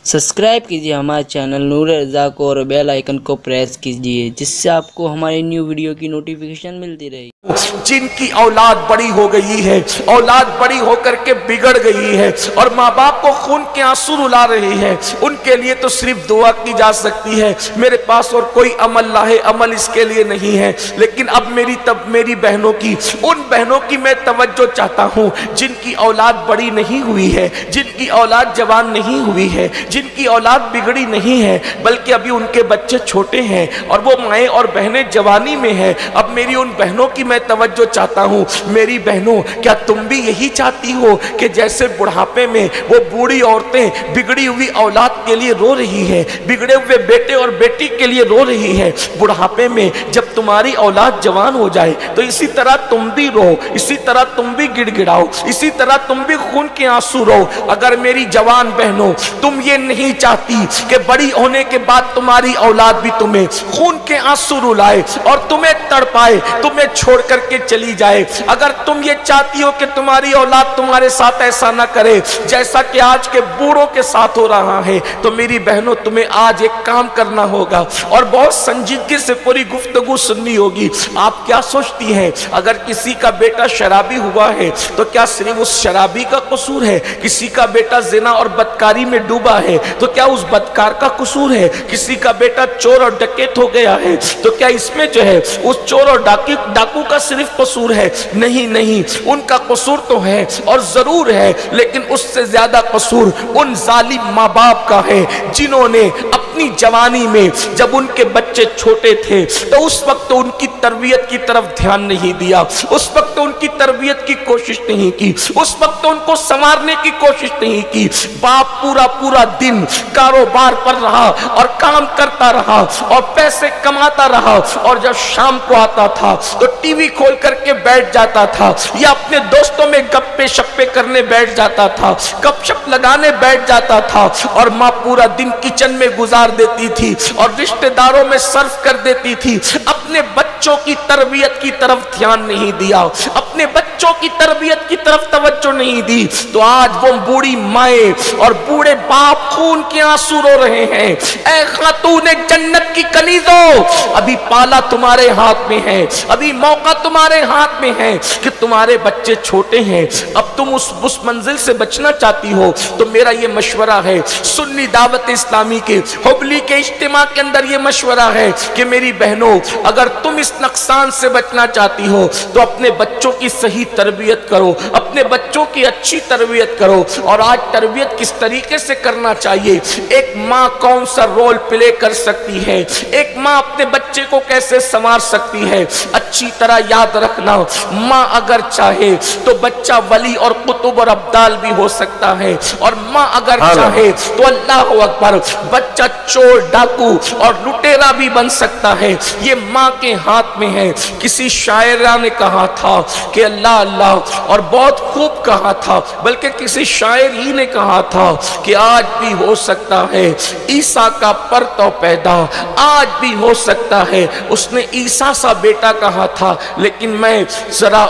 Subscribe कीजिए हमारे channel नूर रज़ा को और बेल आइकन को प्रेस कीजिए जिससे आपको हमारी न्यू वीडियो की नोटिफिकेशन मिलती रहे। जिनकी औलाद बड़ी हो गई है, औलाद बड़ी होकर के बिगड़ गई है और माँ बाप को खून के आंसू रुला रही है, उनके लिए तो सिर्फ दुआ की जा सकती है। मेरे पास और कोई अमल लाहे अमल इसके लिए नहीं है। लेकिन अब मेरी बहनों की, उन बहनों की मैं तवज्जो चाहता हूँ जिनकी औलाद बड़ी नहीं हुई है, जिनकी औलाद जवान नहीं हुई है, जिनकी औलाद बिगड़ी नहीं है, बल्कि अभी उनके बच्चे छोटे हैं और वो माएँ और बहनें जवानी में हैं। अब मेरी उन बहनों की मैं तवज्जो चाहता हूँ। मेरी बहनों, क्या तुम भी यही चाहती हो कि जैसे बुढ़ापे में वो बूढ़ी औरतें बिगड़ी हुई औलाद के लिए रो रही है, बिगड़े हुए बेटे और बेटी के लिए रो रही है, बुढ़ापे में जब तुम्हारी औलाद जवान हो जाए तो इसी तरह तुम भी रो, इसी तरह तुम भी गिड़गिड़ाओ, इसी तरह तुम भी खून के आंसू रो। अगर मेरी जवान बहनों तुम ये नहीं चाहती कि बड़ी होने के बाद तुम्हारी औलाद भी तुम्हें खून के आंसू रुलाए और तुम्हें तड़पाए, तुम्हें छोड़ करके चली जाए, अगर तुम ये चाहती हो कि तुम्हारी औलाद तुम्हारे साथ ऐसा ना करे जैसा कि आज के बूढ़ों के साथ हो रहा है, तो मेरी बहनों तुम्हें आज एक काम करना होगा और बहुत संजीदगी से पूरी गुफ्तगू सुननी होगी। आप क्या सोचती हैं, अगर किसी का बेटा शराबी हुआ है तो क्या सिर्फ उस शराबी का कसूर है? किसी का बेटा जिना और बदकारी में डूबा है तो क्या उस बदकार का कसूर है? किसी का बेटा चोर और डकैत हो गया है तो क्या इसमें जो है उस चोर और डाकू का सिर्फ कसूर है? नहीं नहीं, उनका कसूर तो है और जरूर है, लेकिन उससे ज्यादा कसूर उन जालिम माँ बाप का है जिन्होंने अपनी जवानी में जब उनके बच्चे छोटे थे तो उस वक्त तो उनकी तरबियत की तरफ ध्यान नहीं दिया, उस वक्त तो उनकी तरबियत की कोशिश नहीं की, उस वक्त तो उनको संवारने की कोशिश नहीं की। बाप पूरा पूरा दिन कारोबार पर रहा और काम करता रहा और पैसे कमाता रहा और जब शाम को आता था तो टीवी खोल करके बैठ जाता था या अपने दोस्तों में गप्पे शप्पे करने बैठ जाता था, गपशप लगाने बैठ जाता था और माँ पूरा दिन किचन में गुजार देती थी और रिश्तेदारों में सर्व कर देती थी। अपने बच्चों की तरबियत की तरफ ध्यान नहीं दिया, अपने बच्चों की तरबियत की तरफ तवज्जो नहीं दी, तो आज वो बूढ़ी माएँ और बूढ़े बाप खून के आंसू रो रहे हैं। ऐ खातूने जन्नत की कनीज़ो, अभी पाला तुम्हारे हाथ में है, अभी मौका तुम्हारे हाथ में है कि तुम्हारे बच्चे छोटे हैं। अब तुम उस मंजिल से बचना चाहती हो तो मेरा ये मशवरा है, सुन्नी दावत इस्लामी के हुबली के इज्तिमा के अंदर ये मशवरा है कि मेरी बहनों, अगर तुम इस नुकसान से बचना चाहती हो तो अपने बच्चों की सही तरबियत करो, अपने बच्चों की अच्छी तरबियत करो। और आज तरबियत किस तरीके से करना चाहिए, एक माँ कौन सा रोल प्ले कर सकती है, एक माँ अपने बच्चे को कैसे संवार सकती है, अच्छी तरह याद रखना। माँ अगर चाहे तो बच्चा वली और कुतुब और अब्दाल भी हो सकता है, और माँ अगर चाहे तो अल्लाह अकबर बच्चा चोर डाकू और लुटेरा भी बन सकता है। ये माँ के हाथ में है। किसी शायरा ने कहा था कि अल्लाह अल्लाह, और बहुत खूब कहा था, बल्कि किसी शायर ही ने कहा था कि आज भी हो सकता है ईसा का परतो पैदा, आज भी हो सकता है। उसने ईसा सा बेटा कहा था, लेकिन मैं जरा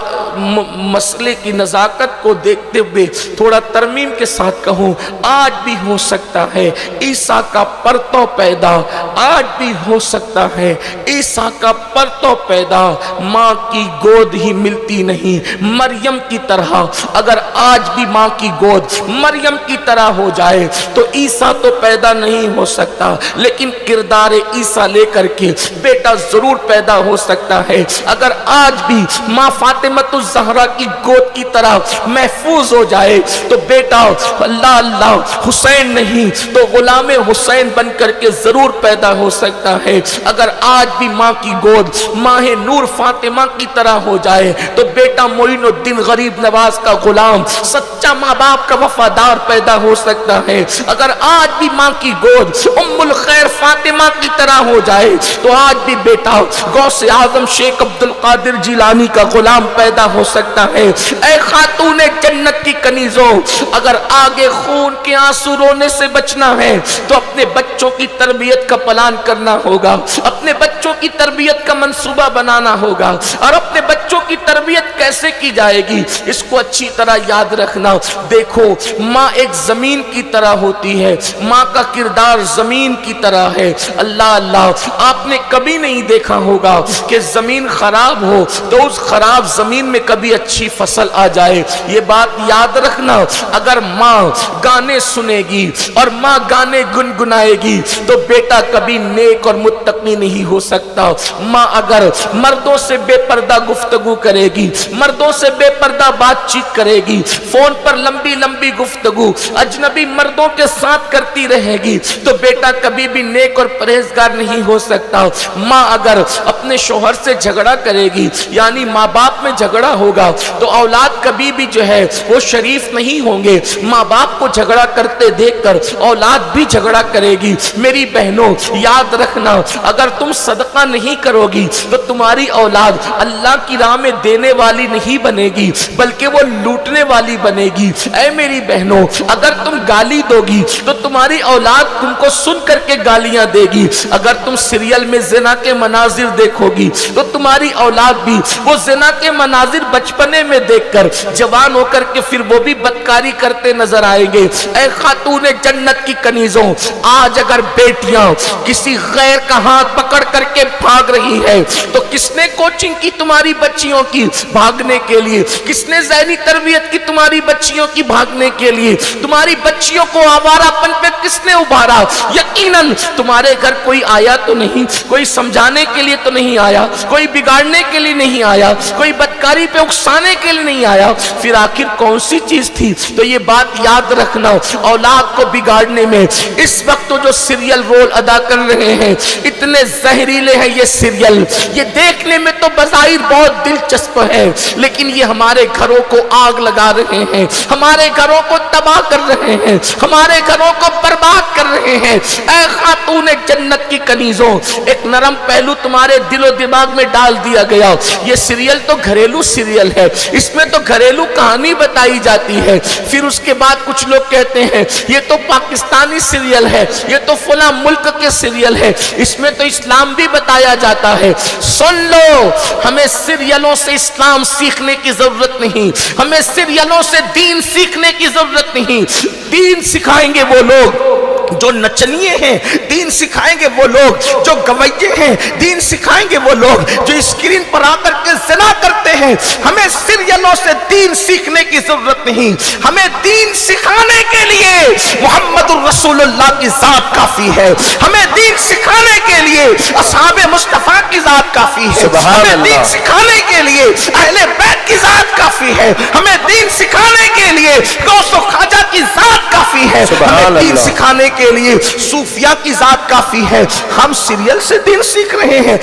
मसले की नजाकत को देखते हुए थोड़ा तरमीम के साथ कहूँ, आज भी हो सकता है ईसा का परतो पैदा, आज भी हो सकता है ईसा का परतो पैदा। माँ की गोद ही मिलती नहीं मरियम की तरह, अगर आज भी माँ की गोद मरियम की तरह हो जाए तो ईसा तो पैदा नहीं हो सकता, लेकिन किरदार ईसा लेकर के बेटा जरूर पैदा हो सकता है। अगर आज भी माँ फातिमतुज ज़हरा की गोद की तरह महफूज हो जाए तो बेटा अल्लाह अल्लाह हुसैन नहीं तो गुलाम हुसैन बन करके जरूर पैदा हो सकता है। अगर आज भी माँ की गोद माहे नूर फातिमा की तरह हो जाए तो बेटा मोइनुद्दीन गरीब नवाज का गुलाम सच्चा माँ बाप का वफादार पैदा हो सकता है। अगर आज भी माँ की गोद उम्मुल खैर फातिमा की तरह हो जाए तो आज भी बेटा गौसे आजम शेख अब्दुल कादिर जिलानी का गुलाम पैदा हो सकता है। ऐ खातूने जन्नत की कनीज़ों, अगर आगे खून के आंसू रोने से बचना है तो अपने बच्चों की तरबियत का प्लान करना होगा, अपने बच्चों की तरबियत का मंसूबा बनाना होगा और अपने बच्चों بچوں کی تربیت کیسے کی جائے گی، اس کو اچھی طرح یاد رکھنا۔ دیکھو ماں ایک زمین کی طرح ہوتی ہے، ماں کا کردار زمین کی طرح ہے۔ اللہ اللہ، آپ نے کبھی نہیں دیکھا ہوگا کہ زمین خراب ہو تو اس خراب زمین میں کبھی اچھی فصل آ جائے۔ یہ بات یاد رکھنا، اگر ماں گانے سنے گی اور ماں گانے گنگنائے گی تو بیٹا کبھی نیک اور متقی نہیں ہو سکتا۔ ماں اگر مردوں سے بے پردہ گفتگو کرے گی، مردوں سے بے پردہ بات چیت کرے گی، فون پر لمبی لمبی گفتگو اجنبی مردوں کے ساتھ کرتی رہے گی تو بیٹا کبھی بھی نیک اور پرہیزگار نہیں ہو سکتا۔ ماں اگر اپنے شوہر سے جھگڑا کرے گی، یعنی ماں باپ میں جھگڑا ہوگا تو اولاد کبھی بھی جو ہے وہ شریف نہیں ہوں گے۔ ماں باپ کو جھگڑا کرتے دیکھ کر اولاد بھی جھگڑا کرے گی۔ میری بہنوں یاد رکھنا، اگر تم صدقہ نہیں کرو گی تو تمہاری اولاد اللہ کی راہ میں دینے والی نہیں بنے گی بلکہ وہ لوٹنے والی بنے گی۔ اے میری بہنوں، اگر تم گالی دو گی تو تمہاری اولاد تم کو سن کر کے گالیاں دے گی۔ اگر تم سیریل میں زنا کے مناظر دیکھو گی تو تمہاری اولاد بھی وہ زنا کے مناظر بچپنے میں دیکھ کر جوان ہو کر کے پھر وہ بھی بدکاری کرتے نظر آئیں گے۔ اے خاتون جنت کی کنیزوں، آج اگر بیٹیاں کسی غیر کا ہاتھ پکڑ کر کے بھاگ رہی ہے تو کس نے کوچنگ کی تمہاری بچیوں کی بھاگنے کے لیے؟ کس نے ذہنی تربیت کی تمہاری بچیوں کی بھاگنے کے لیے؟ تمہاری بچیوں کو آوارہ پن پہ کس نے ابھارا؟ یقیناً تمہارے گھر کوئی آیا تو نہیں، کوئی سمجھانے کے لیے تو نہیں آیا، کوئی بگاڑنے کے لیے نہیں آیا، کوئی بدکاری پہ اکسانے کے لیے نہیں آیا، پھر آخر کون سی چیز تھی؟ تو یہ بات یاد رکھنا، اولاد کو بگاڑنے میں اس وقت جو سیریل رول ادا کر رہے ہیں اتنے زہریلے ہیں یہ سیریل، یہ دیکھنے میں تو بظاہر بہت دلچسپ ہے لیکن یہ ہمارے گھروں کو آگ لگا رہے ہیں، ہمارے گھروں کو تباہ کر رہے ہیں، ہمارے گھروں کو برباد کر رہے ہیں۔ اے خاتون جنت کی کنیزوں، ایک نرم پہلو تمہارے دل و دماغ میں ڈال دیا گیا، یہ سیریل تو گھریلو سیریل ہے، اس میں تو گھریلو کہانی بتائی جاتی ہے۔ پھر اس کے بعد کچھ لوگ کہتے ہیں یہ تو پاکستانی سیریل ہے، یہ تو فلاں ملک کے سیریل ہے، اس میں تو اسلام بھی بتایا جاتا ہے۔ سن لو، ہمیں سیریلوں سے اسلام سیکھنے کی ضرورت نہیں، ہمیں سیریلوں سے دین سیکھنے کی ضرورت نہیں۔ دین سکھائیں گے وہ لوگ جو نچنیے ہیں، دین سکھائیں گے وہ لوگ جو گویے ہیں، دین سکھائیں گے وہ لوگ جو اسکرین پر آ کر کے زنا کرتے ہیں۔ ہمیں سیریلوں سے دین سیکھنے کی ضرورت نہیں، ہمیں دین سکھانے کے لیے محمد الرسول اللہ کی ذات کافی ہے، ہمیں دین سکھانے کے لیے اصحاب مصطفیٰ کی ذات کافی ہے، ہمیں دین سکھانے کے لیے اہل بیت کی ذات کافی ہے، ہمیں دین سکھانے کے لیے غوث و خواجہ کی ذات کافی ہے، ہمیں دین سکھانے کے لیے صوفیاء کی ذات کافی ہے۔ ہم سیریل سے دین سیکھ رہے ہیں۔